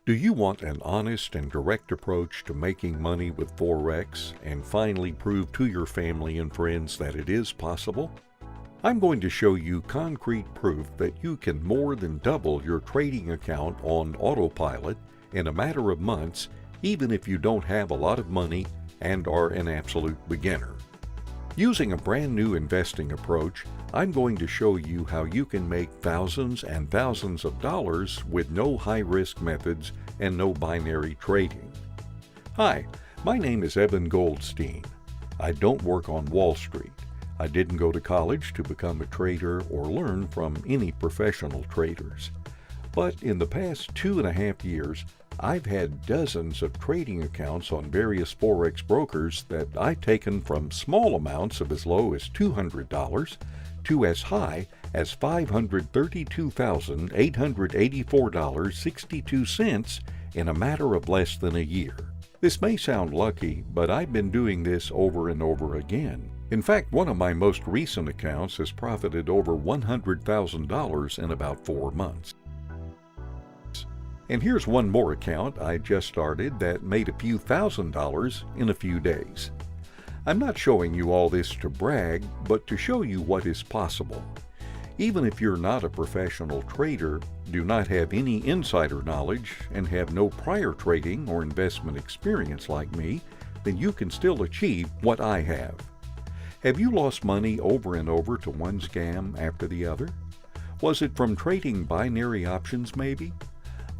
Do you want an honest and direct approach to making money with Forex and finally prove to your family and friends that it is possible? I'm going to show you concrete proof that you can more than double your trading account on autopilot in a matter of months, even if you don't have a lot of money and are an absolute beginner. Using a brand new investing approach, I'm going to show you how you can make thousands and thousands of dollars with no high-risk methods and no binary trading. Hi, my name is Evan Goldstein. I don't work on Wall Street. I didn't go to college to become a trader or learn from any professional traders. But in the past 2.5 years, I've had dozens of trading accounts on various Forex brokers that I've taken from small amounts of as low as $200 to as high as $532,884.62 in a matter of less than a year. This may sound lucky, but I've been doing this over and over again. In fact, one of my most recent accounts has profited over $100,000 in about 4 months. And here's one more account I just started that made a few $1,000s in a few days. I'm not showing you all this to brag, but to show you what is possible. Even if you're not a professional trader, do not have any insider knowledge, and have no prior trading or investment experience like me, then you can still achieve what I have. Have you lost money over and over to one scam after the other? Was it from trading binary options maybe?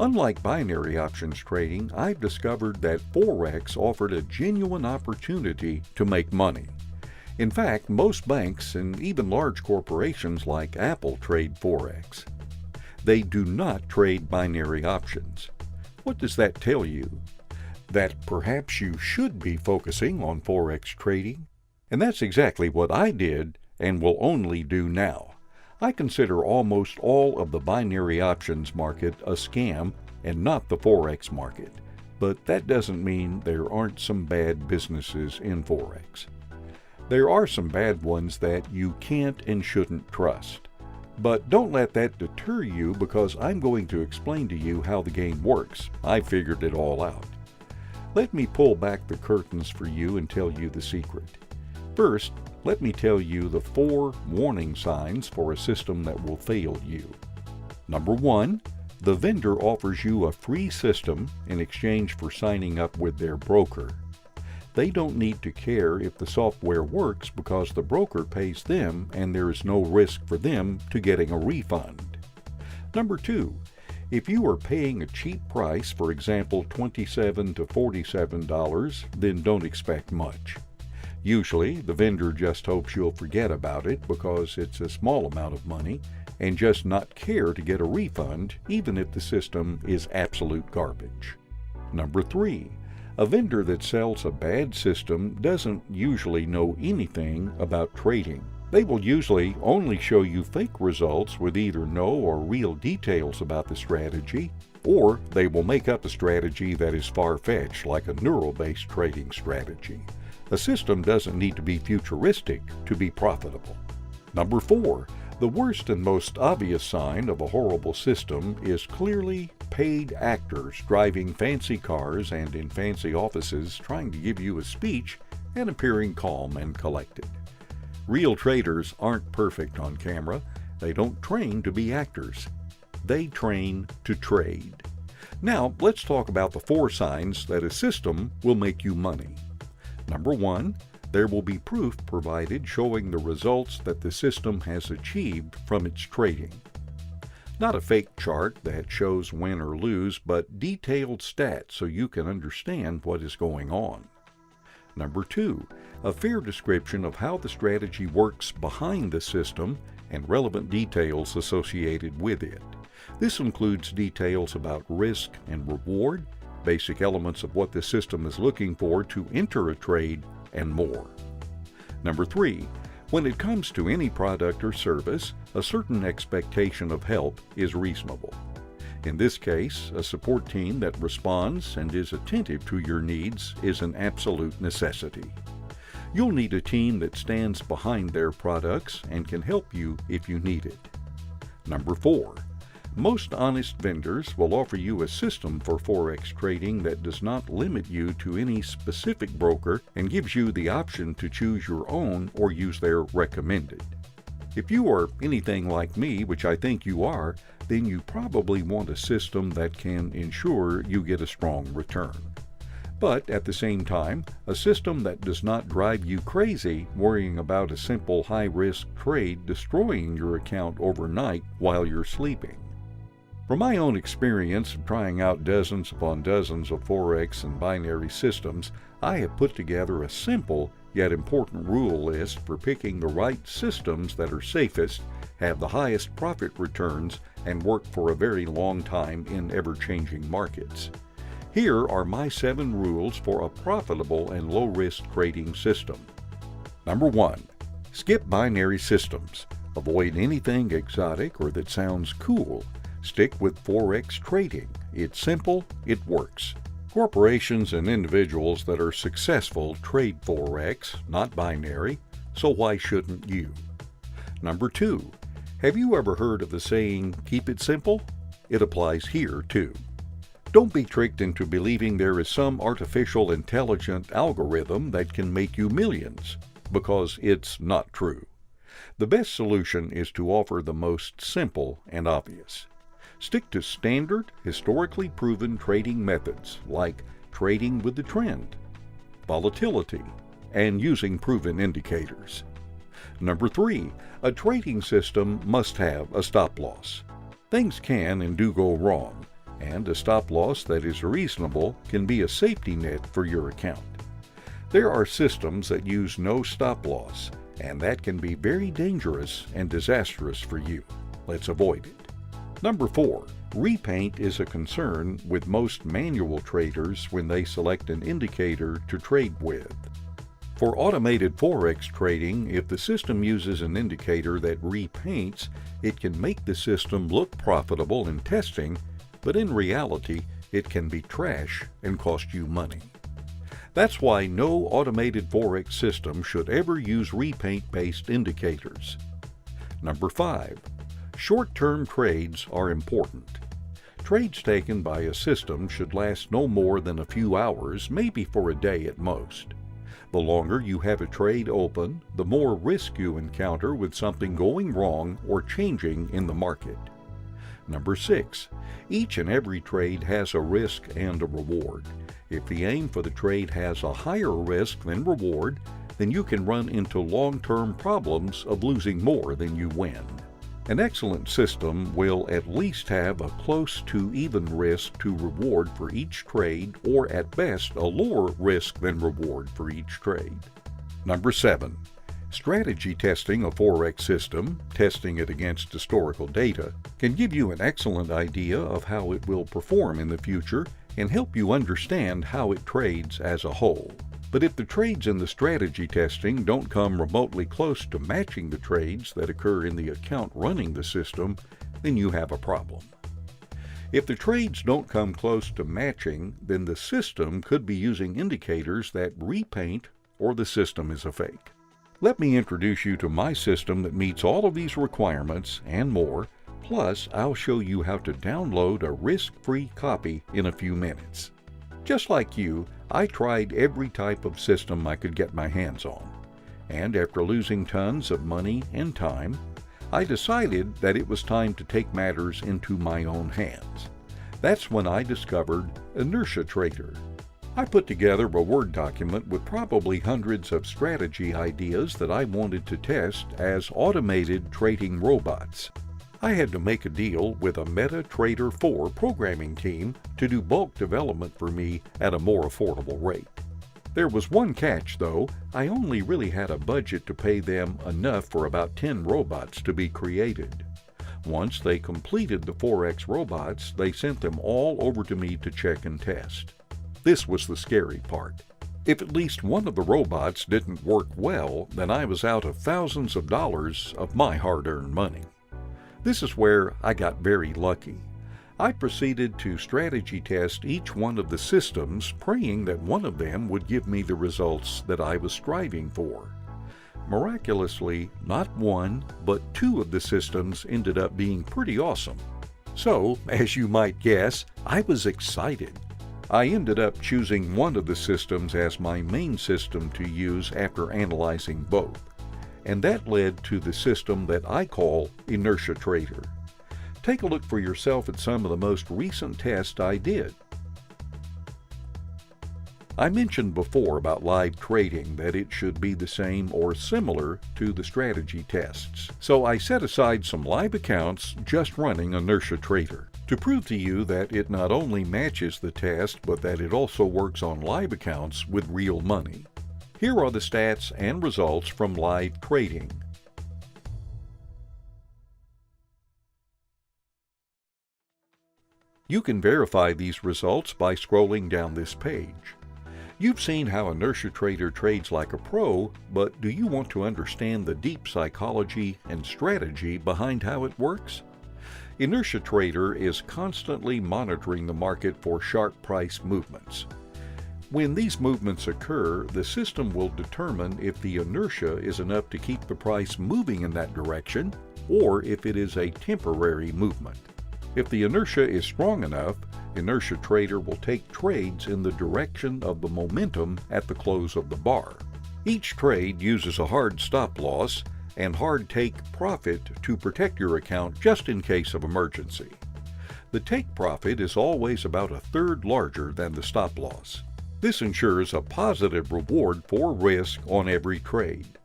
Unlike binary options trading, I've discovered that Forex offered a genuine opportunity to make money. In fact, most banks and even large corporations like Apple trade Forex. They do not trade binary options. What does that tell you? That perhaps you should be focusing on Forex trading? And that's exactly what I did and will only do now. I consider almost all of the binary options market a scam and not the Forex market. But that doesn't mean there aren't some bad businesses in Forex. There are some bad ones that you can't and shouldn't trust. But don't let that deter you, because I'm going to explain to you how the game works. I figured it all out. Let me pull back the curtains for you and tell you the secret. First, let me tell you the 4 warning signs for a system that will fail you. Number 1, the vendor offers you a free system in exchange for signing up with their broker. They don't need to care if the software works because the broker pays them and there is no risk for them to getting a refund. Number 2, if you are paying a cheap price, for example $27 to $47, then don't expect much. Usually, the vendor just hopes you'll forget about it because it's a small amount of money and just not care to get a refund even if the system is absolute garbage. Number 3, a vendor that sells a bad system doesn't usually know anything about trading. They will usually only show you fake results with either no or real details about the strategy, or they will make up a strategy that is far-fetched, like a neural-based trading strategy. A system doesn't need to be futuristic to be profitable. Number 4, the worst and most obvious sign of a horrible system is clearly paid actors driving fancy cars and in fancy offices trying to give you a speech and appearing calm and collected. Real traders aren't perfect on camera. They don't train to be actors. They train to trade. Now, let's talk about the 4 signs that a system will make you money. Number 1, there will be proof provided showing the results that the system has achieved from its trading. Not a fake chart that shows win or lose, but detailed stats so you can understand what is going on. Number 2, a fair description of how the strategy works behind the system and relevant details associated with it. This includes details about risk and reward, basic elements of what the system is looking for to enter a trade, and more. Number 3, when it comes to any product or service, a certain expectation of help is reasonable. In this case, a support team that responds and is attentive to your needs is an absolute necessity. You'll need a team that stands behind their products and can help you if you need it. Number 4, Most honest vendors will offer you a system for Forex trading that does not limit you to any specific broker and gives you the option to choose your own or use their recommended. If you are anything like me, which I think you are, then you probably want a system that can ensure you get a strong return. But at the same time, a system that does not drive you crazy worrying about a simple high-risk trade destroying your account overnight while you're sleeping. From my own experience of trying out dozens upon dozens of Forex and binary systems, I have put together a simple yet important rule list for picking the right systems that are safest, have the highest profit returns, and work for a very long time in ever-changing markets. Here are my 7 rules for a profitable and low-risk trading system. Number 1. Skip binary systems. Avoid anything exotic or that sounds cool. Stick with Forex trading. It's simple, it works. Corporations and individuals that are successful trade Forex, not binary, so why shouldn't you? Number 2. Have you ever heard of the saying, keep it simple? It applies here too. Don't be tricked into believing there is some artificial intelligent algorithm that can make you millions, because it's not true. The best solution is to offer the most simple and obvious. Stick to standard, historically proven trading methods like trading with the trend, volatility, and using proven indicators. Number 3, a trading system must have a stop loss. Things can and do go wrong, and a stop loss that is reasonable can be a safety net for your account. There are systems that use no stop loss, and that can be very dangerous and disastrous for you. Let's avoid it. Number 4, repaint is a concern with most manual traders when they select an indicator to trade with. For automated Forex trading, if the system uses an indicator that repaints, it can make the system look profitable in testing, but in reality, it can be trash and cost you money. That's why no automated Forex system should ever use repaint-based indicators. Number 5. Short-term trades are important. Trades taken by a system should last no more than a few hours, maybe for a day at most. The longer you have a trade open, the more risk you encounter with something going wrong or changing in the market. Number 6. Each and every trade has a risk and a reward. If the aim for the trade has a higher risk than reward, then you can run into long-term problems of losing more than you win. An excellent system will at least have a close to even risk to reward for each trade, or at best a lower risk than reward for each trade. Number 7. Strategy testing a Forex system, testing it against historical data, can give you an excellent idea of how it will perform in the future and help you understand how it trades as a whole. But if the trades in the strategy testing don't come remotely close to matching the trades that occur in the account running the system, then you have a problem. If the trades don't come close to matching, then the system could be using indicators that repaint, or the system is a fake. Let me introduce you to my system that meets all of these requirements and more, plus I'll show you how to download a risk-free copy in a few minutes. Just like you, I tried every type of system I could get my hands on, and after losing tons of money and time, I decided that it was time to take matters into my own hands. That's when I discovered Inertia Trader. I put together a Word document with probably hundreds of strategy ideas that I wanted to test as automated trading robots. I had to make a deal with a Metatrader 4 programming team to do bulk development for me at a more affordable rate. There was one catch though. I only really had a budget to pay them enough for about 10 robots to be created. Once they completed the Forex robots, they sent them all over to me to check and test. This was the scary part. If at least one of the robots didn't work well, then I was out of thousands of dollars of my hard-earned money. This is where I got very lucky. I proceeded to strategy test each one of the systems, praying that one of them would give me the results that I was striving for. Miraculously, not one, but 2 of the systems ended up being pretty awesome. So, as you might guess, I was excited. I ended up choosing one of the systems as my main system to use after analyzing both, and that led to the system that I call Inertia Trader. Take a look for yourself at some of the most recent tests I did. I mentioned before about live trading that it should be the same or similar to the strategy tests. So I set aside some live accounts just running Inertia Trader to prove to you that it not only matches the test, but that it also works on live accounts with real money. Here are the stats and results from live trading. You can verify these results by scrolling down this page. You've seen how Inertia Trader trades like a pro, but do you want to understand the deep psychology and strategy behind how it works? Inertia Trader is constantly monitoring the market for sharp price movements. When these movements occur, the system will determine if the inertia is enough to keep the price moving in that direction, or if it is a temporary movement. If the inertia is strong enough, Inertia Trader will take trades in the direction of the momentum at the close of the bar. Each trade uses a hard stop loss and hard take profit to protect your account just in case of emergency. The take profit is always about a third larger than the stop loss. This ensures a positive reward for risk on every trade.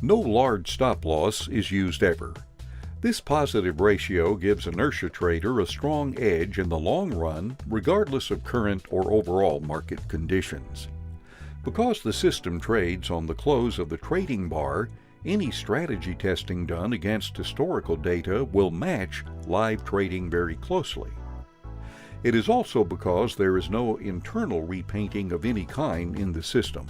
No large stop loss is used ever. This positive ratio gives Inertia Trader a strong edge in the long run, regardless of current or overall market conditions. Because the system trades on the close of the trading bar, any strategy testing done against historical data will match live trading very closely. It is also because there is no internal repainting of any kind in the system,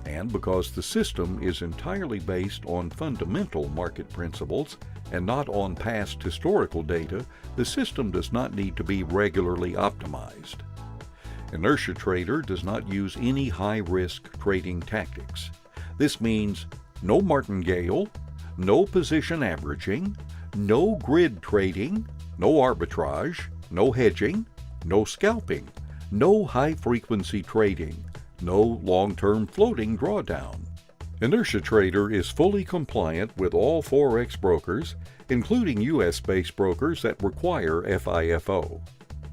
and because the system is entirely based on fundamental market principles and not on past historical data, the system does not need to be regularly optimized. Inertia Trader does not use any high-risk trading tactics. This means no martingale, no position averaging, no grid trading, no arbitrage, no hedging, no scalping, no high-frequency trading, no long-term floating drawdown. Inertia Trader is fully compliant with all Forex brokers, including US-based brokers that require FIFO.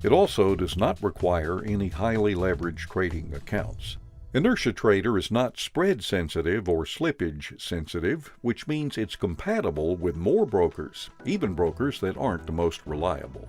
It also does not require any highly leveraged trading accounts. Inertia Trader is not spread sensitive or slippage sensitive, which means it's compatible with more brokers, even brokers that aren't the most reliable.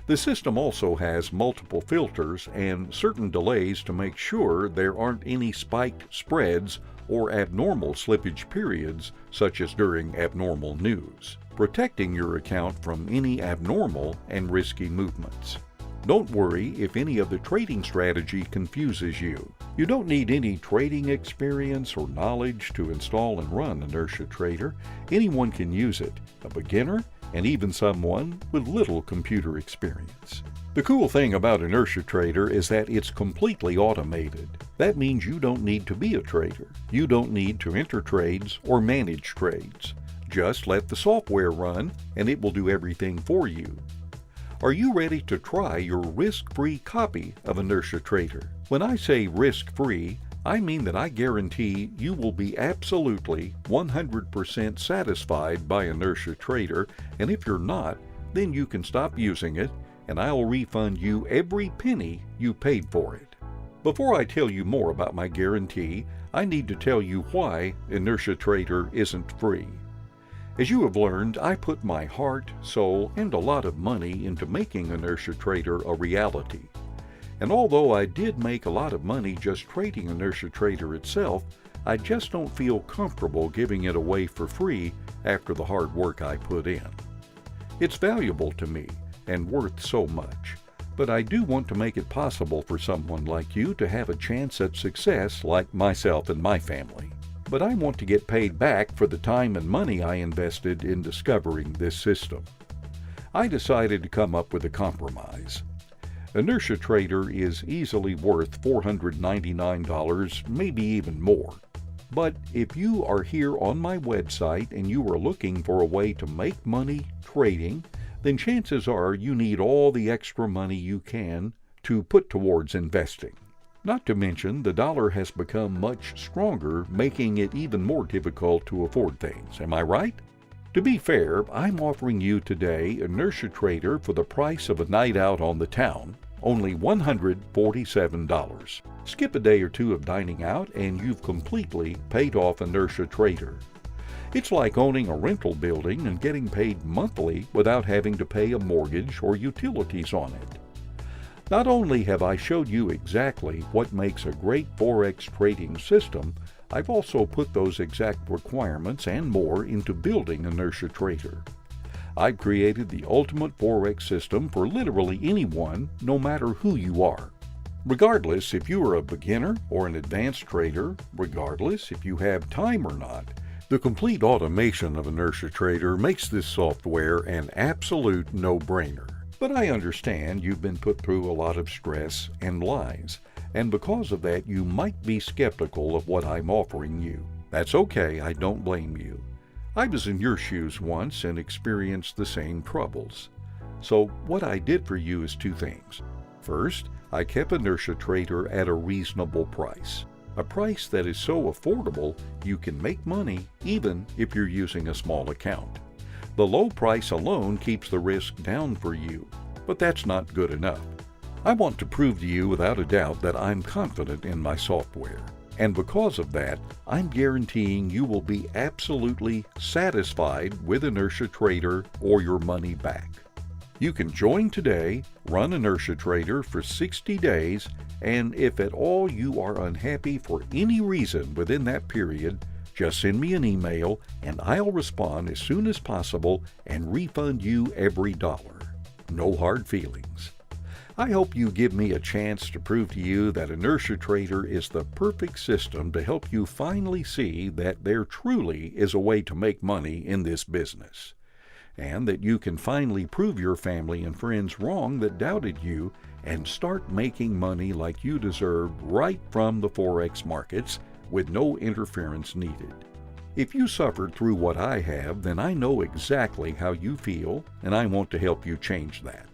The system also has multiple filters and certain delays to make sure there aren't any spiked spreads or abnormal slippage periods, such as during abnormal news, protecting your account from any abnormal and risky movements. Don't worry if any of the trading strategy confuses you. You don't need any trading experience or knowledge to install and run Inertia Trader. Anyone can use it, a beginner and even someone with little computer experience. The cool thing about Inertia Trader is that it's completely automated. That means you don't need to be a trader. You don't need to enter trades or manage trades. Just let the software run and it will do everything for you. Are you ready to try your risk-free copy of Inertia Trader? When I say risk-free, I mean that I guarantee you will be absolutely 100% satisfied by Inertia Trader, and if you're not, then you can stop using it and I'll refund you every penny you paid for it. Before I tell you more about my guarantee, I need to tell you why Inertia Trader isn't free. As you have learned, I put my heart, soul, and a lot of money into making Inertia Trader a reality. And although I did make a lot of money just trading Inertia Trader itself, I just don't feel comfortable giving it away for free after the hard work I put in. It's valuable to me and worth so much, but I do want to make it possible for someone like you to have a chance at success like myself and my family. But I want to get paid back for the time and money I invested in discovering this system. I decided to come up with a compromise. Inertia Trader is easily worth $499, maybe even more. But if you are here on my website and you are looking for a way to make money trading, then chances are you need all the extra money you can to put towards investing. Not to mention, the dollar has become much stronger, making it even more difficult to afford things. Am I right? To be fair, I'm offering you today Inertia Trader for the price of a night out on the town, only $147. Skip a day or two of dining out and you've completely paid off Inertia Trader. It's like owning a rental building and getting paid monthly without having to pay a mortgage or utilities on it. Not only have I showed you exactly what makes a great Forex trading system, I've also put those exact requirements and more into building Inertia Trader. I've created the ultimate Forex system for literally anyone, no matter who you are. Regardless if you are a beginner or an advanced trader, regardless if you have time or not, the complete automation of Inertia Trader makes this software an absolute no-brainer. But I understand you've been put through a lot of stress and lies, and because of that you might be skeptical of what I'm offering you. That's okay, I don't blame you. I was in your shoes once and experienced the same troubles. So what I did for you is two things. First, I kept Inertia Trader at a reasonable price. A price that is so affordable you can make money even if you're using a small account. The low price alone keeps the risk down for you, but that's not good enough. I want to prove to you without a doubt that I'm confident in my software, and because of that, I'm guaranteeing you will be absolutely satisfied with Inertia Trader or your money back. You can join today, run Inertia Trader for 60 days, and if at all you are unhappy for any reason within that period, just send me an email and I'll respond as soon as possible and refund you every dollar. No hard feelings. I hope you give me a chance to prove to you that Inertia Trader is the perfect system to help you finally see that there truly is a way to make money in this business, and that you can finally prove your family and friends wrong that doubted you and start making money like you deserve right from the Forex markets with no interference needed. If you suffered through what I have, then I know exactly how you feel, and I want to help you change that.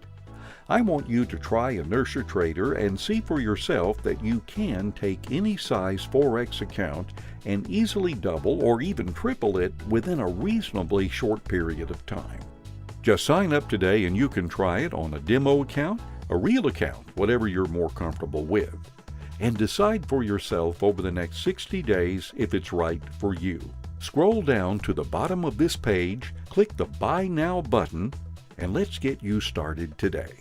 I want you to try Inertia Trader and see for yourself that you can take any size Forex account and easily double or even triple it within a reasonably short period of time. Just sign up today and you can try it on a demo account, a real account, whatever you're more comfortable with, and decide for yourself over the next 60 days if it's right for you. Scroll down to the bottom of this page, click the Buy Now button, and let's get you started today.